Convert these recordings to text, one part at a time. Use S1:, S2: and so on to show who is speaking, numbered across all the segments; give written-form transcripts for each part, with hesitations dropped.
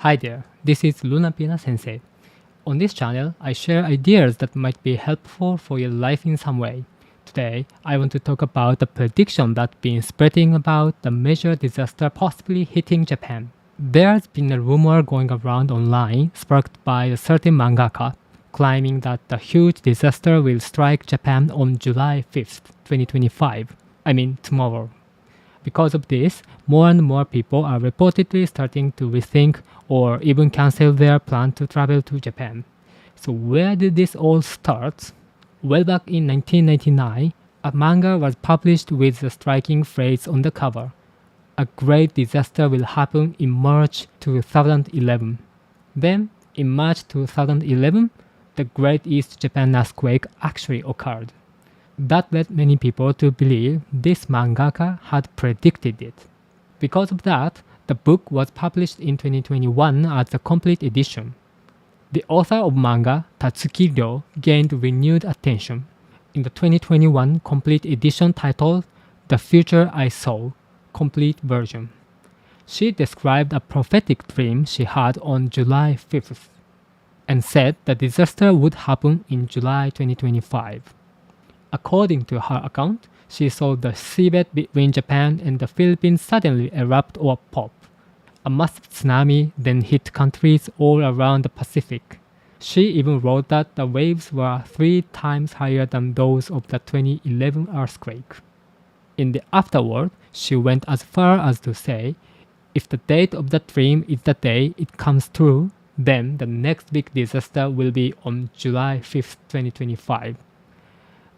S1: Hi there, this is Lunapina Sensei. On this channel, I share ideas that might be helpful for your life in some way. Today, I want to talk about the prediction that's been spreading about the major disaster possibly hitting Japan. There's been a rumor going around online sparked by a certain mangaka claiming that the huge disaster will strike Japan on July 5th, 2025. I mean tomorrow. Because of this, more and more people are reportedly starting to rethink or even cancel their plan to travel to Japan. So where did this all start? Well, back in 1999, a manga was published with the striking phrase on the cover, "A great disaster will happen in March 2011. Then, in March 2011, the Great East Japan earthquake actually occurred. That led many people to believe this mangaka had predicted it. Because of that, the book was published in 2021 as a complete edition. The author of manga, Tatsuki Ryo, gained renewed attention in the 2021 complete edition titled The Future I Saw, Complete Version. She described a prophetic dream she had on July 5th and said the disaster would happen in July 2025. According to her account, she saw the seabed between Japan and the Philippines suddenly erupt or pop. A massive tsunami then hit countries all around the Pacific. She even wrote that the waves were 3 times higher than those of the 2011 earthquake. In the afterword, she went as far as to say, if the date of the dream is the day it comes true, then the next big disaster will be on July 5th, 2025.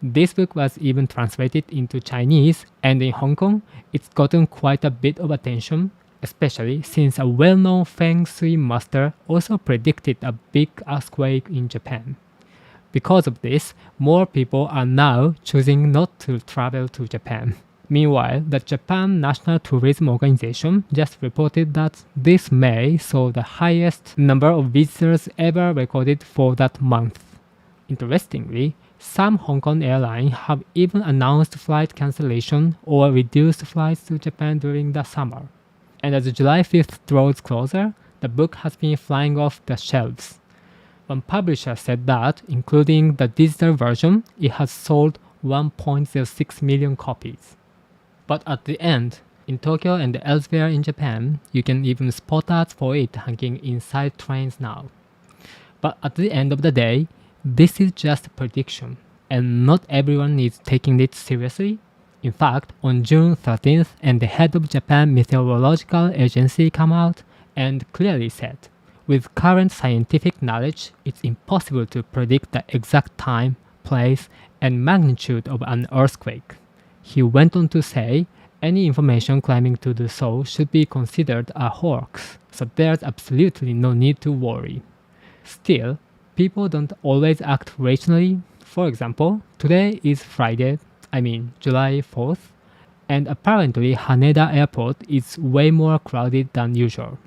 S1: This book was even translated into Chinese, and in Hong Kong, it's gotten quite a bit of attention, especially since a well-known Feng Shui master also predicted a big earthquake in Japan. Because of this, more people are now choosing not to travel to Japan. Meanwhile, the Japan National Tourism Organization just reported that this May saw the highest number of visitors ever recorded for that month. Interestingly, some Hong Kong airlines have even announced flight cancellation or reduced flights to Japan during the summer. And as July 5th draws closer, the book has been flying off the shelves. One publisher said that, including the digital version, it has sold 1.06 million copies. But at the end, in Tokyo and elsewhere in Japan, you can even spot ads for it hanging inside trains now. But at the end of the day, this is just a prediction, and not everyone is taking it seriously. In fact, on June 13th, and the head of Japan Meteorological Agency came out and clearly said, with current scientific knowledge, it's impossible to predict the exact time, place, and magnitude of an earthquake. He went on to say, any information claiming to do so should be considered a hoax, so there's absolutely no need to worry. Still, people don't always act rationally. For example, today is Friday, July 4th, and apparently Haneda Airport is way more crowded than usual,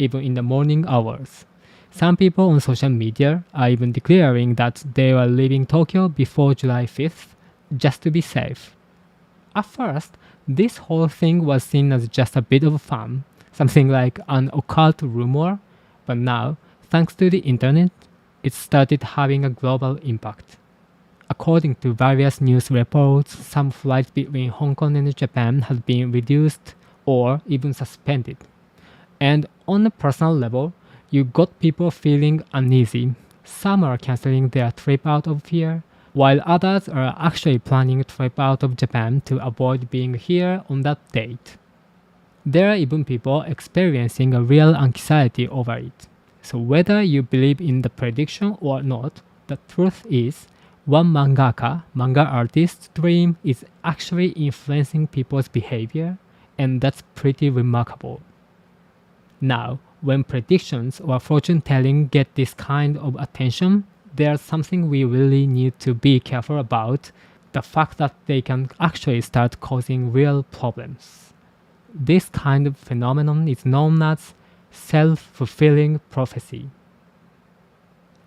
S1: even in the morning hours. Some people on social media are even declaring that they are leaving Tokyo before July 5th just to be safe. At first, this whole thing was seen as just a bit of fun, something like an occult rumor, but now, thanks to the internet, it started having a global impact. According to various news reports, some flights between Hong Kong and Japan have been reduced or even suspended. And on a personal level, you got people feeling uneasy. Some are canceling their trip out of fear, while others are actually planning a trip out of Japan to avoid being here on that date. There are even people experiencing a real anxiety over it. So whether you believe in the prediction or not, the truth is, one manga artist's dream is actually influencing people's behavior, and that's pretty remarkable. Now, when predictions or fortune-telling get this kind of attention, there's something we really need to be careful about, the fact that they can actually start causing real problems. This kind of phenomenon is known as self-fulfilling prophecy.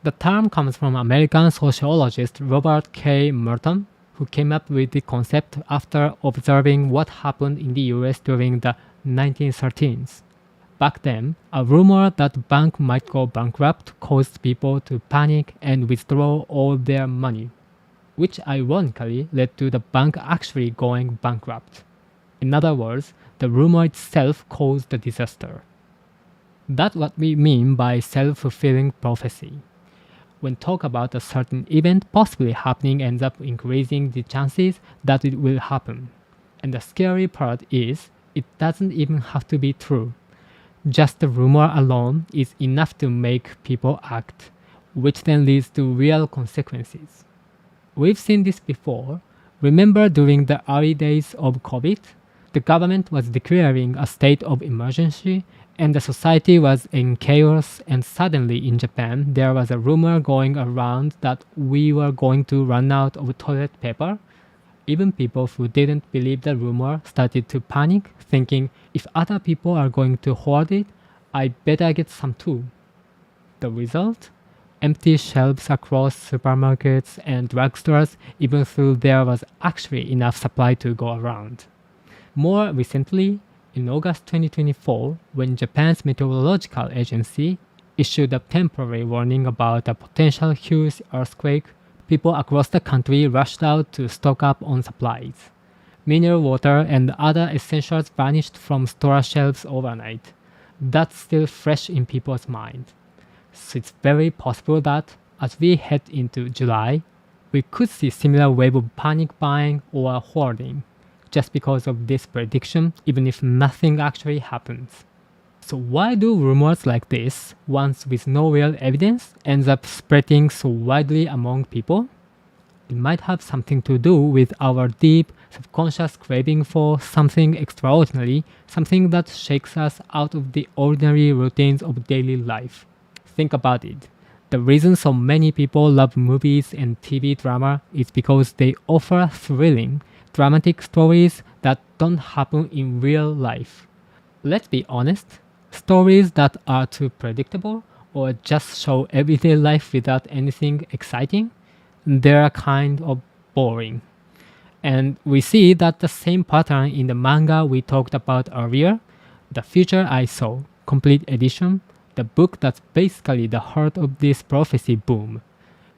S1: The term comes from American sociologist Robert K. Merton, who came up with the concept after observing what happened in the US during the 1913s. Back then, a rumor that the bank might go bankrupt caused people to panic and withdraw all their money, which ironically led to the bank actually going bankrupt. In other words, the rumor itself caused the disaster. That's what we mean by self-fulfilling prophecy. When talk about a certain event possibly happening ends up increasing the chances that it will happen. And the scary part is, it doesn't even have to be true. Just the rumor alone is enough to make people act, which then leads to real consequences. We've seen this before. Remember during the early days of COVID? The government was declaring a state of emergency and the society was in chaos, and suddenly in Japan there was a rumor going around that we were going to run out of toilet paper. Even people who didn't believe the rumor started to panic, thinking if other people are going to hoard it, I better get some too. The result? Empty shelves across supermarkets and drugstores, even though there was actually enough supply to go around. More recently, in August 2024, when Japan's meteorological agency issued a temporary warning about a potential huge earthquake, people across the country rushed out to stock up on supplies. Mineral water and other essentials vanished from store shelves overnight. That's still fresh in people's minds. So it's very possible that, as we head into July, we could see similar wave of panic buying or hoarding, just because of this prediction, even if nothing actually happens. So why do rumors like this, ones with no real evidence, ends up spreading so widely among people? It might have something to do with our deep, subconscious craving for something extraordinary, something that shakes us out of the ordinary routines of daily life. Think about it. The reason so many people love movies and TV drama is because they offer thrilling, dramatic stories that don't happen in real life. Let's be honest, stories that are too predictable or just show everyday life without anything exciting, they're kind of boring. And we see that the same pattern in the manga we talked about earlier, The Future I Saw, Complete Edition, the book that's basically the heart of this prophecy boom.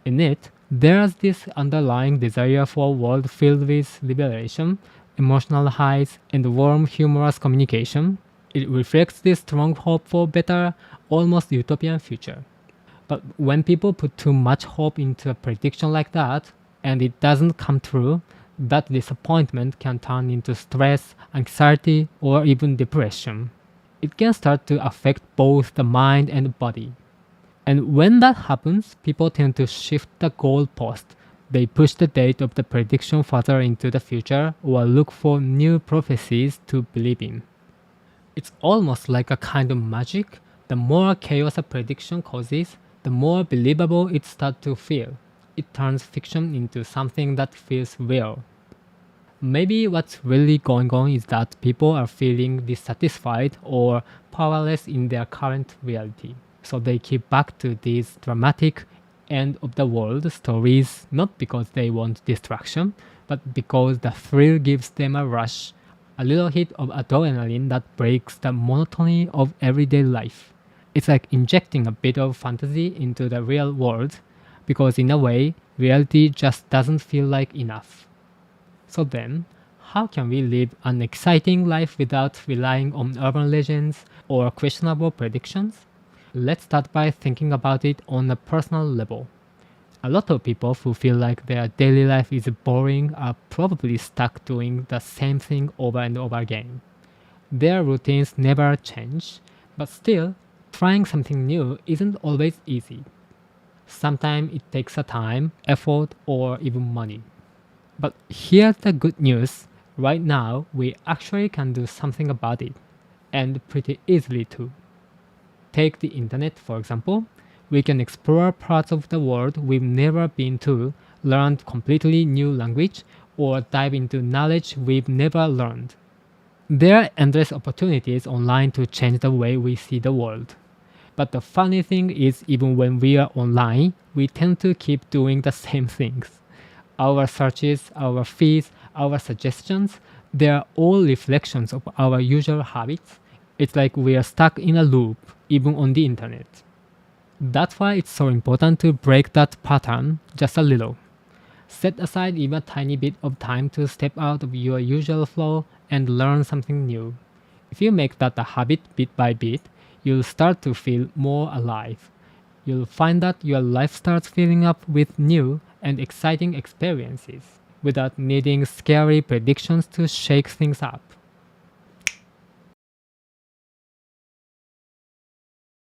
S1: In it, there's this underlying desire for a world filled with liberation, emotional highs, and warm, humorous communication. It reflects this strong hope for a better, almost utopian future. But when people put too much hope into a prediction like that, and it doesn't come true, that disappointment can turn into stress, anxiety, or even depression. It can start to affect both the mind and body. And when that happens, people tend to shift the goalpost. They push the date of the prediction further into the future or look for new prophecies to believe in. It's almost like a kind of magic. The more chaos a prediction causes, the more believable it starts to feel. It turns fiction into something that feels real. Maybe what's really going on is that people are feeling dissatisfied or powerless in their current reality. So they keep back to these dramatic end of the world stories not because they want distraction, but because the thrill gives them a rush, a little hit of adrenaline that breaks the monotony of everyday life. It's like injecting a bit of fantasy into the real world, because in a way, reality just doesn't feel like enough. So then, how can we live an exciting life without relying on urban legends or questionable predictions? Let's start by thinking about it on a personal level. A lot of people who feel like their daily life is boring are probably stuck doing the same thing over and over again. Their routines never change, but still, trying something new isn't always easy. Sometimes it takes a time, effort, or even money. But here's the good news. Right now, we actually can do something about it, and pretty easily too. Take the internet, for example. We can explore parts of the world we've never been to, learn completely new language, or dive into knowledge we've never learned. There are endless opportunities online to change the way we see the world. But the funny thing is, even when we are online, we tend to keep doing the same things. Our searches, our feeds, our suggestions, they are all reflections of our usual habits. It's like we are stuck in a loop, even on the internet. That's why it's so important to break that pattern just a little. Set aside even a tiny bit of time to step out of your usual flow and learn something new. If you make that a habit bit by bit, you'll start to feel more alive. You'll find that your life starts filling up with new and exciting experiences without needing scary predictions to shake things up.